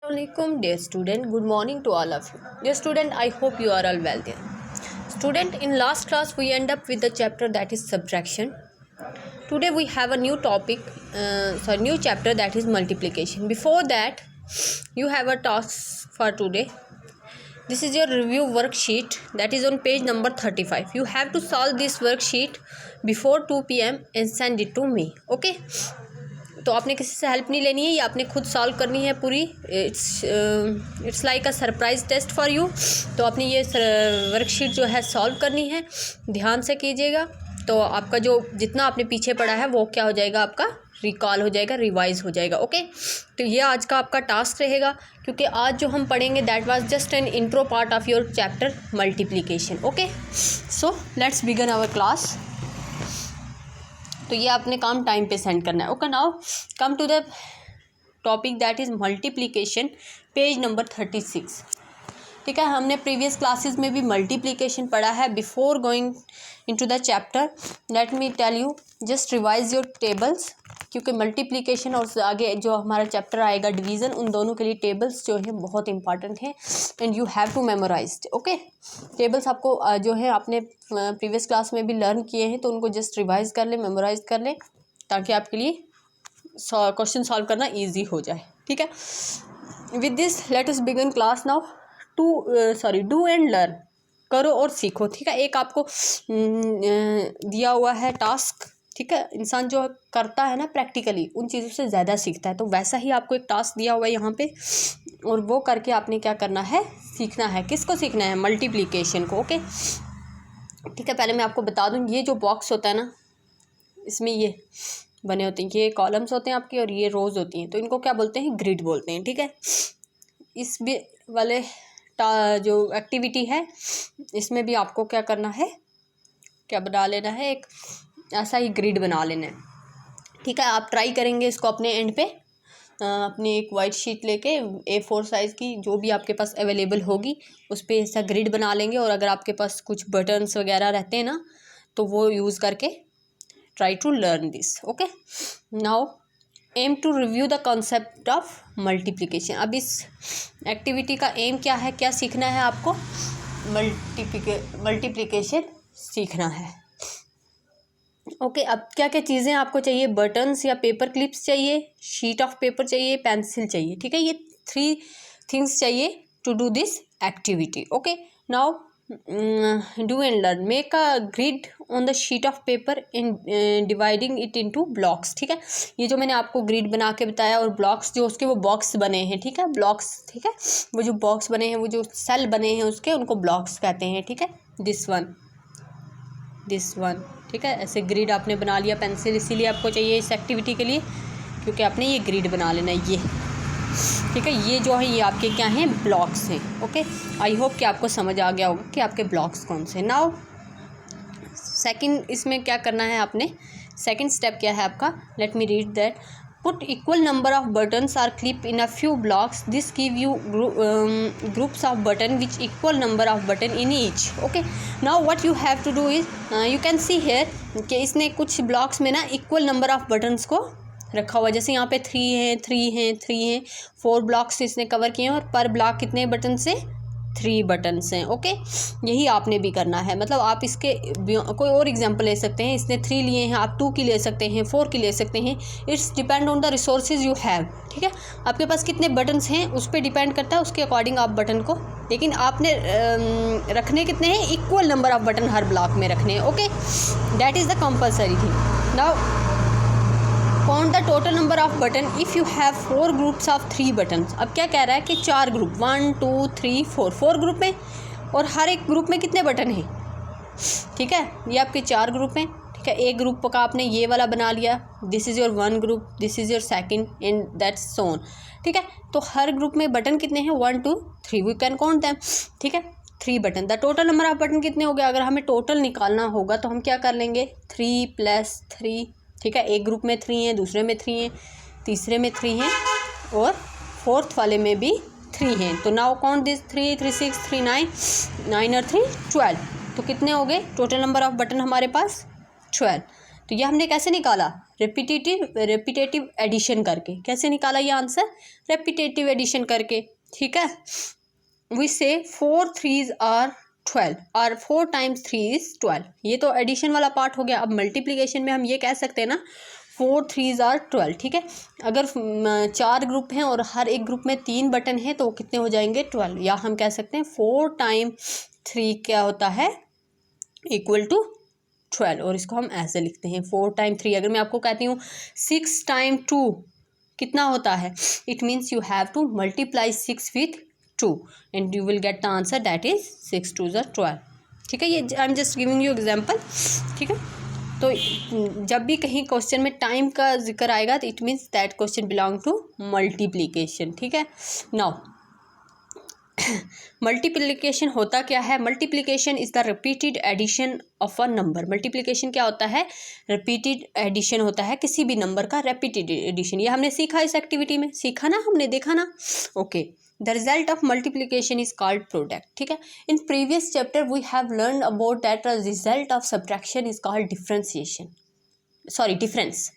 Assalamualaikum dear student, good morning to all of you. Dear student, I hope you are all well there. Student, in last class we end up with the chapter that is subtraction. Today we have a new topic, new chapter that is multiplication. Before that, you have a task for today. This is your review worksheet that is on page number 35. You have to solve this worksheet before 2 PM and send it to me. Okay? तो आपने किसी से help नहीं लेनी है, ये आपने खुद सॉल्व करनी है पूरी. It's like a surprise test for you. तो आपने ये वर्कशीट जो है सॉल्व करनी है, ध्यान से कीजिएगा. तो आपका जो जितना आपने पीछे पढ़ा है वो क्या हो जाएगा, आपका रिकॉल हो जाएगा, रिवाइज हो जाएगा. ओके, तो ये आज का आपका टास्क रहेगा, क्योंकि आज जो हम पढ़ेंगे that was just an intro part of your chapter multiplication. Okay, so let's begin our class. तो ये आपने काम टाइम पे सेंड करना है. Okay, now come to the topic that is multiplication, page number 36. ठीक है, हमने प्रीवियस क्लासेस में भी मल्टीप्लिकेशन पढ़ा है. Before going into the chapter let me tell you, just revise your tables, क्योंकि मल्टीप्लिकेशन और आगे जो हमारा चैप्टर आएगा डिवीज़न, उन दोनों के लिए टेबल्स जो है बहुत इंपॉर्टेंट है and you have to memorise. Okay, tables आपको जो है आपने प्रीवियस क्लास में भी लर्न किए हैं, तो उनको जस्ट रिवाइज कर लें, मेमोराइज कर लें, ताकि आपके लिए क्वेश्चन सॉल्व करना ईजी हो जाए. ठीक है, with this let us begin class now. Do and learn, करो और सीखो. ठीक है, एक आपको दिया हुआ है टास्क. ठीक है, इंसान जो करता है ना प्रैक्टिकली, उन चीज़ों से ज़्यादा सीखता है. तो वैसा ही आपको एक टास्क दिया हुआ है यहाँ पे, और वो करके आपने क्या करना है, सीखना है. किसको सीखना है? मल्टीप्लिकेशन को. ओके, ठीक है, पहले मैं आपको बता दूँ, ये जो बॉक्स होता है ना, इसमें ये बने होते हैं, ये कॉलम्स होते हैं आपके और ये रोज़ होती हैं, तो इनको क्या बोलते हैं? ग्रिड बोलते हैं. ठीक है, इस भी वाले जो एक्टिविटी है, इसमें भी आपको क्या करना है, क्या बना लेना है, एक ऐसा ही ग्रिड बना लेना है. ठीक है, आप ट्राई करेंगे इसको अपने एंड पे, अपनी एक वाइट शीट लेके A4 साइज़ की, जो भी आपके पास अवेलेबल होगी, उस पर ऐसा ग्रिड बना लेंगे. और अगर आपके पास कुछ बटन्स वगैरह रहते हैं ना, तो वो यूज़ करके try to learn this. Okay, now aim to review the concept of multiplication. अब इस एक्टिविटी का एम क्या है, क्या सीखना है आपको? मल्टीप्लिकेशन सीखना है. ओके, अब क्या क्या चीज़ें आपको चाहिए? बटन्स या पेपर क्लिप्स चाहिए, शीट ऑफ पेपर चाहिए, पेंसिल चाहिए. ठीक है, ये 3 थिंग्स चाहिए to do this activity. Okay, now do and learn. Make a grid on the sheet of paper in dividing it into blocks. ठीक है, ये जो मैंने आपको ग्रिड बना के बताया, और ब्लॉक्स जो उसके वो बॉक्स बने हैं. ठीक है, ब्लॉक्स. ठीक है, वो जो बॉक्स बने हैं, वो जो सेल बने हैं उसके, उनको ब्लॉक्स कहते हैं. ठीक है, दिस वन. ठीक है, ऐसे ग्रिड आपने बना लिया. पेंसिल इसीलिए आपको चाहिए इस एक्टिविटी के लिए, क्योंकि आपने ये ग्रिड बना लेना है. ये ठीक है, ये जो है ये आपके क्या हैं? ब्लॉक्स हैं. ओके, आई होप कि आपको समझ आ गया होगा कि आपके ब्लॉक्स कौन से. नाउ सेकंड, इसमें क्या करना है आपने, सेकंड स्टेप क्या है आपका? Let me read that. Put equal number of buttons or clip in a few blocks. This give you groups of button with equal number of button in each. Okay. Now what you have to do is you can see here कि इसने कुछ blocks में ना equal number of buttons को रखा हुआ. जैसे यहाँ पे 3 हैं, 4 blocks इसने कवर किए हैं, और पर ब्लॉक कितने बटन से? 3 बटन्स हैं. ओके, यही आपने भी करना है. मतलब आप इसके कोई और एग्जांपल ले सकते हैं. इसने 3 लिए हैं, आप 2 की ले सकते हैं, 4 की ले सकते हैं. It's depend on the resources you have. ठीक है, आपके पास कितने बटन्स हैं उस पर डिपेंड करता है, उसके अकॉर्डिंग आप बटन को, लेकिन आपने रखने कितने हैं? इक्वल नंबर ऑफ बटन हर ब्लॉक में रखने हैं. Okay, that is the compulsory thing. Now count the total number off button if you have 4 groups of 3 buttons. अब क्या कह रहा है कि 4 ग्रुप, 1 2 3 4 ग्रुप में, और हर एक ग्रुप में कितने बटन हैं? ठीक है, ये आपके 4 ग्रुप हैं. ठीक है, एक ग्रुप का आपने ये वाला बना लिया, this is your 1 group, this is your second, and that's so on. ठीक है, तो हर ग्रुप में बटन कितने हैं? 1 2 3, वी कैन काउंट दैम. ठीक है, 3 button. The total number off button कितने हो गए? अगर हमें टोटल निकालना होगा तो हम क्या कर लेंगे? 3 + 3. ठीक है, एक ग्रुप में 3 हैं, दूसरे में 3 हैं, तीसरे में 3 हैं, और फोर्थ वाले में भी 3 हैं. तो नाउ काउंट दिस 3 3 6 3 9 और 3 12. तो कितने हो गए टोटल नंबर ऑफ बटन हमारे पास? 12. तो ये हमने कैसे निकाला? रेपिटेटिव एडिशन करके। कैसे निकाला ये आंसर? रेपिटेटिव एडिशन करके, ठीक है। वी से 4 3s are 12 और 4 times 3 is 12। ये तो एडिशन वाला पार्ट हो गया। अब मल्टीप्लिकेशन में हम ये कह सकते हैं ना 4 3s are 12, ठीक है। अगर 4 ग्रुप हैं और हर एक ग्रुप में 3 बटन हैं तो वो कितने हो जाएंगे? 12। या हम कह सकते हैं 4 times 3 क्या होता है? Equal to 12। और इसको हम ऐसे लिखते हैं 4 times 3। अगर मैं आपको कहती हूँ 6 times 2 कितना होता है? It means you have to multiply 6 with 2 and you will get the answer that is 6 2s are 12, ठीक है। ये आई am just giving you example, ठीक है। तो जब भी कहीं क्वेश्चन में टाइम का जिक्र आएगा तो it means that question belong to multiplication, ठीक है। नाउ मल्टीप्लिकेशन होता क्या है? Multiplication is the repeated addition of a number. Multiplication क्या होता है? रिपीटेड एडिशन होता है किसी भी नंबर का, रिपीटेड एडिशन। ये हमने सीखा इस एक्टिविटी में, सीखा ना हमने, देखा ना, okay. The result of multiplication is called product, ठीक है। In previous chapter we have learn about that the result of subtraction is called differentiation, sorry difference,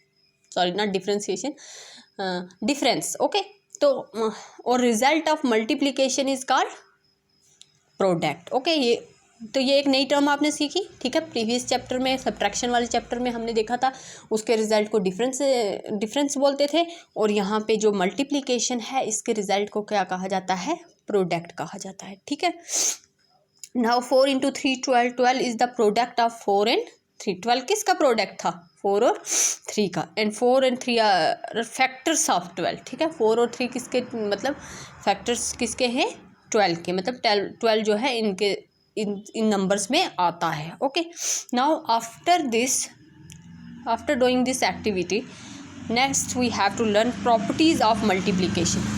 sorry not differentiation, difference, okay. तो और result of multiplication is called product, okay. ये एक नई term आपने सीखी, ठीक है। प्रीवियस चैप्टर में, सब्ट्रैक्शन वाले चैप्टर में हमने देखा था उसके रिजल्ट को डिफरेंस बोलते थे, और यहाँ पे जो मल्टीप्लिकेशन है इसके रिजल्ट को क्या कहा जाता है? प्रोडक्ट कहा जाता है, ठीक है। Now 4 into 3 12, 12 is the product of 4 and 3। 12 किसका प्रोडक्ट था? 4 और 3 का। And 4 and 3 are factors of 12, ठीक है। 4 और 3 किसके, मतलब फैक्टर्स किसके हैं? 12 के, मतलब 12 जो है इनके इन नंबर्स में आता है, okay. Now after doing this activity next we have to learn properties of multiplication,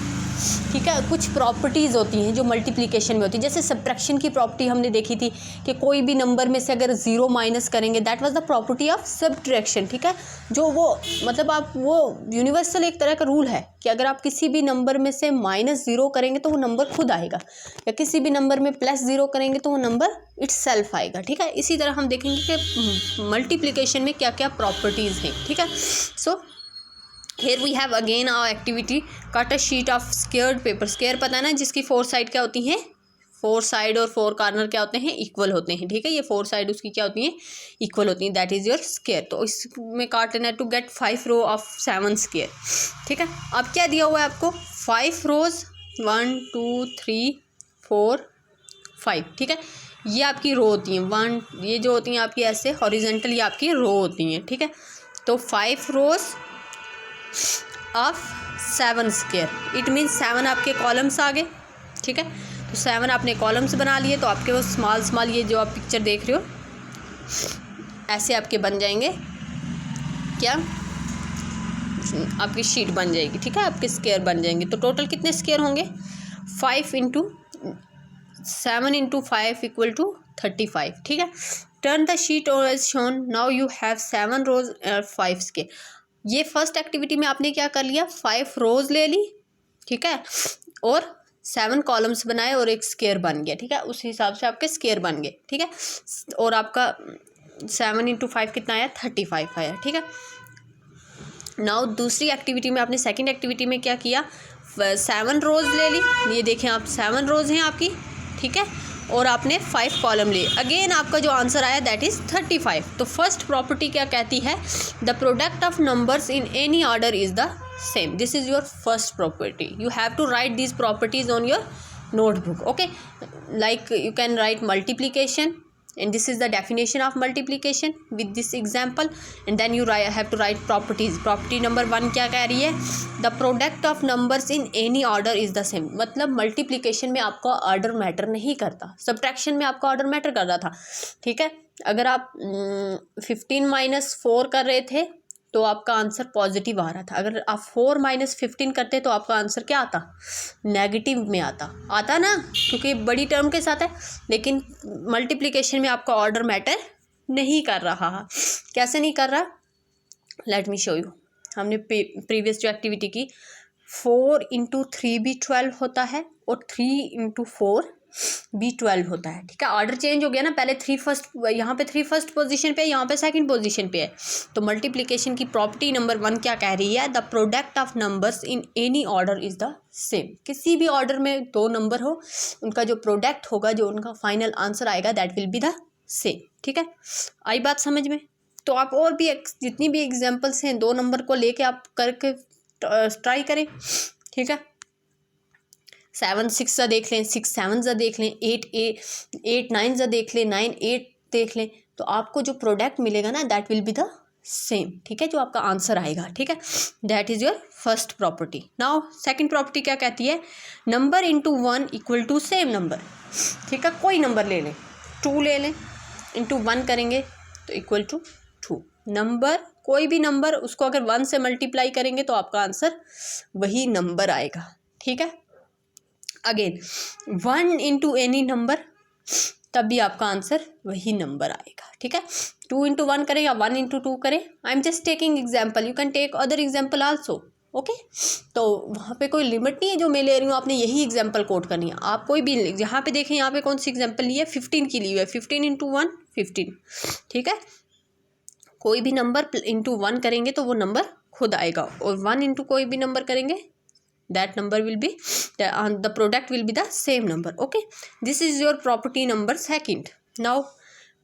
ठीक है। कुछ प्रॉपर्टीज़ होती हैं जो मल्टीप्लिकेशन में होती है। जैसे सब्ट्रैक्शन की प्रॉपर्टी हमने देखी थी कि कोई भी नंबर में से अगर 0 माइनस करेंगे that was the property of subtraction, ठीक है। जो वो मतलब आप वो यूनिवर्सल एक तरह का रूल है कि अगर आप किसी भी नंबर में से -0 करेंगे तो वो नंबर खुद आएगा, या किसी भी नंबर में +0 करेंगे तो वो नंबर इटसेल्फ आएगा, ठीक है। इसी तरह हम देखेंगे कि मल्टीप्लिकेशन में क्या क्या प्रॉपर्टीज़ हैं, ठीक है। सो here we have again our activity, cut a sheet of squared paper। Square पता है ना जिसकी 4 साइड क्या होती हैं? 4 साइड और 4 कॉर्नर क्या होते हैं? इक्वल होते हैं, ठीक है। ये 4 साइड उसकी क्या होती हैं? इक्वल होती हैं, दैट इज़ योर स्क्वायर। तो इसमें काट लेना है to get 5 row of 7 square, ठीक है। अब क्या दिया हुआ है आपको? 5 रोज, 1 2 3 4 5, ठीक है। ये आपकी रो होती हैं, ये जो होती हैं आपकी ऐसे हॉरिजेंटल, ये आपकी रो होती हैं, ठीक है। तो 5 रोज ऑफ 7 स्क्वायर, इट मीन्स 7 आपके कॉलम्स आ गए, ठीक है। तो 7 आपने कॉलम्स बना लिए, तो आपके वो स्मॉल ये जो आप पिक्चर देख रहे हो ऐसे आपके बन जाएंगे, क्या आपकी शीट बन जाएगी, ठीक है। आपके स्क्वायर बन जाएंगे। तो टोटल कितने स्क्वायर होंगे? 5 × 7 × 5 = 35, ठीक है। Turn the sheet as shown, now you have 7 rows 5 square. ये फर्स्ट एक्टिविटी में आपने क्या कर लिया? 5 रोज ले ली, ठीक है, और 7 कॉलम्स बनाए और एक स्क्वायर बन गया, ठीक है। उस हिसाब से आपके स्क्वायर बन गए, ठीक है। और आपका 7 × 5 कितना आया? 35 आया, ठीक है। नाउ दूसरी एक्टिविटी में आपने, सेकंड एक्टिविटी में क्या किया? 7 रोज ले ली, ये देखें आप 7 रोज हैं आपकी, ठीक है, और आपने 5 कॉलम लिए। अगेन आपका जो आंसर आया दैट इज़ 35। तो फर्स्ट प्रॉपर्टी क्या कहती है? The product of numbers in any order is the same. This is your first property. You have to write these properties on your notebook, okay. Like you can write multiplication, and this is the definition of multiplication with this example, and then you have to write properties. Property number 1 क्या कह रही है? The product of numbers in any order is the same। मतलब multiplication में आपका order matter नहीं करता, subtraction में आपका ऑर्डर मैटर कर रहा था, ठीक है। अगर आप 15 - 4 कर रहे थे तो आपका आंसर पॉजिटिव आ रहा था। अगर आप 4 - 15 करते तो आपका आंसर क्या आता? नेगेटिव में आता ना, क्योंकि बड़ी टर्म के साथ है। लेकिन मल्टीप्लिकेशन में आपका ऑर्डर मैटर नहीं कर रहा। कैसे नहीं कर रहा? Let me show you. हमने प्रीवियस जो एक्टिविटी की, 4 × 3 भी 12 होता है, और 3 × 4 B12 होता है, ठीक है। ऑर्डर चेंज हो गया ना, पहले 3 फर्स्ट, यहाँ पे 3 फर्स्ट पोजीशन पे, यहाँ पे सेकंड पोजीशन पे है। तो मल्टीप्लिकेशन की प्रॉपर्टी नंबर 1 क्या कह रही है, the product of numbers in any order is the same. किसी भी ऑर्डर में 2 नंबर हो, उनका जो प्रोडक्ट होगा, जो उनका फाइनल आंसर आएगा, that will be the same, ठीक है। आई बात समझ में? तो आप और भी जितनी भी एग्जाम्पल्स हैं 2 नंबर को लेके आप करके ट्राई करें, ठीक है। 7 6 ज़ा देख लें, 6 7 ज़ा देख लें, 8 9 ज़ा देख लें, 9 8 देख लें, तो आपको जो प्रोडक्ट मिलेगा ना, that will be the same, ठीक है, जो आपका आंसर आएगा, ठीक है। That is your first property. Now second property क्या कहती है, number into 1 equal to same number, ठीक है। कोई नंबर ले लें, 2 ले लें, इंटू 1 करेंगे तो इक्वल टू 2। नंबर, कोई भी नंबर, उसको अगर 1 से मल्टीप्लाई करेंगे तो आपका आंसर वही नंबर आएगा, ठीक है। अगेन 1 इंटू एनी नंबर, तब भी आपका आंसर वही नंबर आएगा, ठीक है। 2 इंटू 1 करें या 1 इंटू 2 करें, I am just taking example, you can take other example also, okay. तो वहाँ पे कोई लिमिट नहीं है जो मैं ले रही हूँ, आपने यही एग्जाम्पल कोट करनी है। आप कोई भी, यहाँ पे देखें, यहाँ पे कौन सी एग्जाम्पल ली है, 15 की ली हुई है, 15 इंटू 1 15, ठीक है। कोई भी नंबर इंटू 1 करेंगे तो वो नंबर खुद आएगा, और 1 इंटू कोई भी नंबर करेंगे, that number will be the product will be the same number, okay. This is your property number second. Now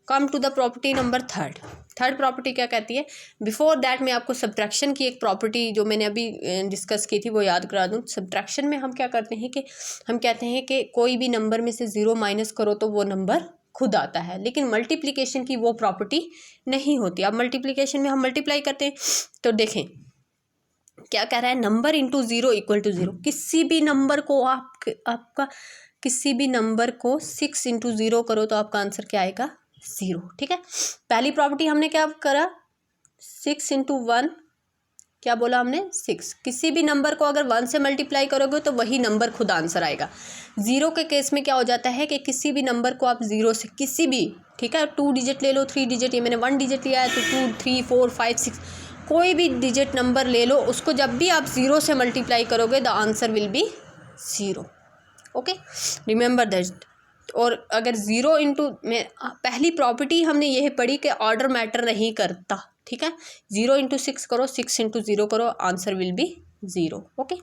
come to the property number third property क्या कहती है। बिफोर दैट मैं आपको सब्ट्रैक्शन की एक प्रॉपर्टी जो मैंने अभी डिस्कस की थी वो याद करा दूँ। सब्ट्रैक्शन में हम क्या करते हैं कि हम कहते हैं कि कोई भी नंबर में से 0 माइनस करो तो वो नंबर खुद आता है, लेकिन मल्टीप्लिकेशन की वो प्रॉपर्टी नहीं होती। अब मल्टीप्लिकेशन में हम मल्टीप्लाई करते हैं, तो देखें क्या कह रहा है, नंबर इंटू 0 इक्वल टू 0। किसी भी नंबर को आपका किसी भी नंबर को 6 इंटू 0 करो तो आपका आंसर क्या आएगा, 0, ठीक है। पहली प्रॉपर्टी हमने क्या करा, 6 इंटू 1, क्या बोला हमने, 6। किसी भी नंबर को अगर 1 से मल्टीप्लाई करोगे तो वही नंबर खुद आंसर आएगा। 0 के केस में क्या हो जाता है कि किसी भी नंबर को आप 0 से किसी भी, ठीक है, 2 डिजिट ले लो, 3 डिजिट, ये मैंने 1 डिजिट लिया है तो 2 3 4 5 6, कोई भी डिजिट नंबर ले लो, उसको जब भी आप 0 से मल्टीप्लाई करोगे the answer will be 0, okay, remember that. और अगर 0 इंटू में पहली प्रॉपर्टी हमने यह पढ़ी कि ऑर्डर मैटर नहीं करता, ठीक है। 0 इंटू 6 करो, 6 इंटू 0 करो, answer will be 0, okay.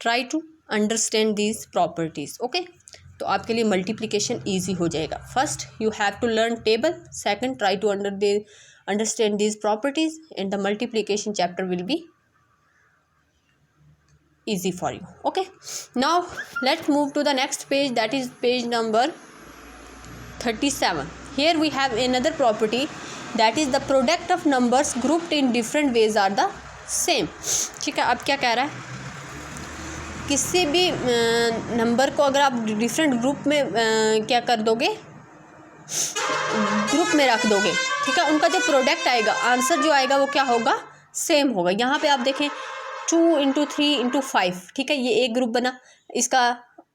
Try to understand these properties, okay. तो आपके लिए मल्टीप्लिकेशन ईजी हो जाएगा। First you have to learn table, second try to understand these properties, and the multiplication chapter will be easy for you, okay. Now let's move to the next page, that is page number 37. Here we have another property, that is the product of numbers grouped in different ways are the same, ठीक है। अब क्या कह रहा है, किसी भी number को अगर आप डिफरेंट ग्रुप में क्या कर दोगे, ग्रुप में रख दोगे, ठीक है, उनका जो प्रोडक्ट आएगा, आंसर जो आएगा वो क्या होगा, सेम होगा। यहाँ पे आप देखें 2 इंटू 3 इंटू 5, ठीक है, ये एक ग्रुप बना। इसका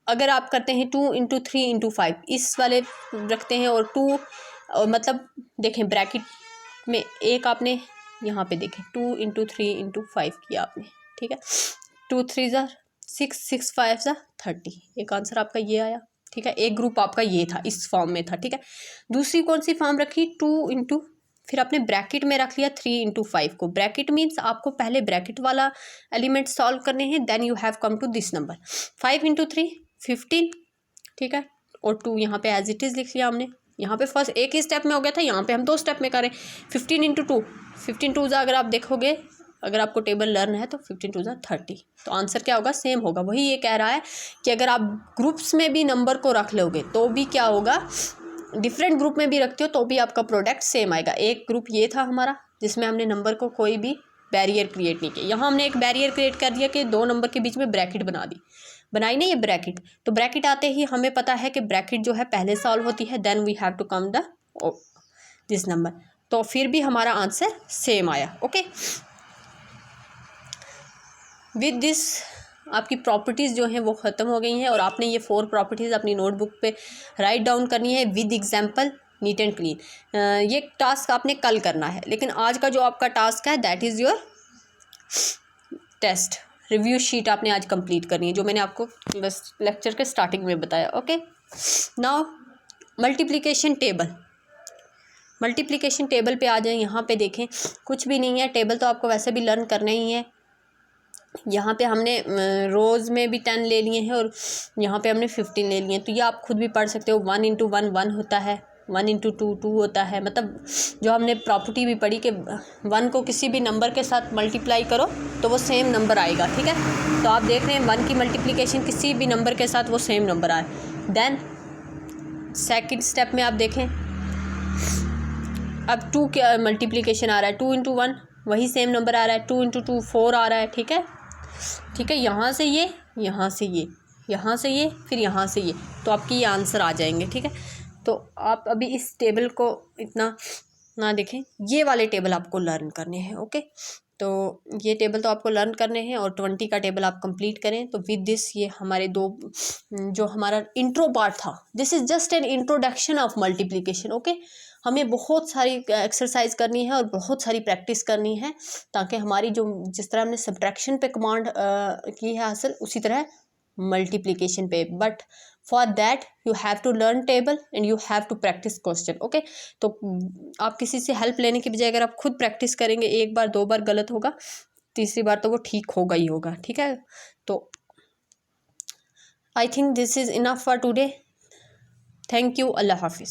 अगर आप करते हैं 2 इंटू 3 इंटू 5, इस वाले रखते हैं, और 2 मतलब देखें ब्रैकेट में एक आपने यहाँ पे देखें 2 इंटू 3 इंटू 5 किया आपने, ठीक है। 2 3 ज़ा 6 6 5 ज़ा 30, एक आंसर आपका ये आया, ठीक है। एक ग्रुप आपका ये था, इस फॉर्म में था, ठीक है। दूसरी कौन सी फॉर्म रखी, 2 इंटू, फिर आपने ब्रैकेट में रख लिया 3 इंटू 5 को। ब्रैकेट मीन्स आपको पहले ब्रैकेट वाला एलिमेंट सॉल्व करने हैं, then you have come to this number. 5 into 3 15, ठीक है, और 2 यहाँ पे एज इट इज़ लिख लिया हमने। यहाँ पे फर्स्ट एक ही स्टेप में हो गया था, यहाँ पे हम 2 स्टेप में करें। 15 इंटू 2, 15 2 अगर आप देखोगे, अगर आपको टेबल लर्न है तो 15 2 30, तो आंसर क्या होगा, सेम होगा। वही ये कह रहा है कि अगर आप ग्रुप्स में भी नंबर को रख लोगे तो भी क्या होगा, डिफरेंट ग्रुप में भी रखते हो तो भी आपका प्रोडक्ट सेम आएगा। एक ग्रुप ये था हमारा जिसमें हमने नंबर को कोई भी बैरियर क्रिएट नहीं किया, यहाँ हमने एक बैरियर क्रिएट कर दिया कि 2 नंबर के बीच में ब्रैकेट बनाई नहीं ये ब्रैकेट। तो ब्रैकेट आते ही हमें पता है कि ब्रैकेट जो है पहले सॉल्व होती है, then we have to come the this number, तो फिर भी हमारा आंसर सेम आया, ओके। विद दिस आपकी प्रॉपर्टीज़ जो हैं वो ख़त्म हो गई हैं, और आपने ये 4 प्रॉपर्टीज़ अपनी नोटबुक पे राइट डाउन करनी है with example, neat and clean. ये टास्क आपने कल करना है, लेकिन आज का जो आपका टास्क है that is your test review sheet आपने आज कंप्लीट करनी है, जो मैंने आपको बस लेक्चर के स्टार्टिंग में बताया, okay. Now multiplication table, multiplication table पे आ जाए। यहाँ पे देखें कुछ भी नहीं है, टेबल तो आपको वैसे भी लर्न करना ही है। यहाँ पे हमने रोज़ में भी 10 ले लिए हैं और यहाँ पे हमने 15 ले लिए हैं, तो ये आप खुद भी पढ़ सकते हो। 1 इंटू 1 1 होता है, 1 इंटू 2 2 होता है। मतलब जो हमने प्रॉपर्टी भी पढ़ी कि 1 को किसी भी नंबर के साथ मल्टीप्लाई करो तो वो सेम नंबर आएगा, ठीक है। तो आप देख रहे हैं 1 की मल्टीप्लिकेशन किसी भी नंबर के साथ वो सेम नंबर आए। देन सेकंड स्टेप में आप देखें, अब 2 के मल्टीप्लिकेशन आ रहा है, 2 इंटू 1 वही सेम नंबर आ रहा है, 2 इंटू 2 4 आ रहा है, ठीक है। ठीक है, यहाँ से ये, यहाँ से ये, यहाँ से ये, फिर यहाँ से ये, तो आपके ये आंसर आ जाएंगे, ठीक है। तो आप अभी इस टेबल को इतना ना देखें, ये वाले टेबल आपको लर्न करने हैं, ओके। तो ये टेबल तो आपको लर्न करने हैं और 20 का टेबल आप कंप्लीट करें। तो विद दिस ये हमारे जो हमारा इंट्रो पार्ट था, this is just an introduction of multiplication, okay. हमें बहुत सारी एक्सरसाइज करनी है और बहुत सारी प्रैक्टिस करनी है, ताकि हमारी जो जिस तरह हमने सब्ट्रैक्शन पे कमांड की है हासिल, उसी तरह मल्टीप्लिकेशन पे। But for that you have to learn table and you have to practise question, okay. तो आप किसी से हेल्प लेने की बजाय अगर आप खुद प्रैक्टिस करेंगे, 1 बार 2 बार गलत होगा, तीसरी बार तो वो ठीक होगा ही होगा, ठीक है। तो I think this is enough for today. Thank you, अल्लाह हाफिज़।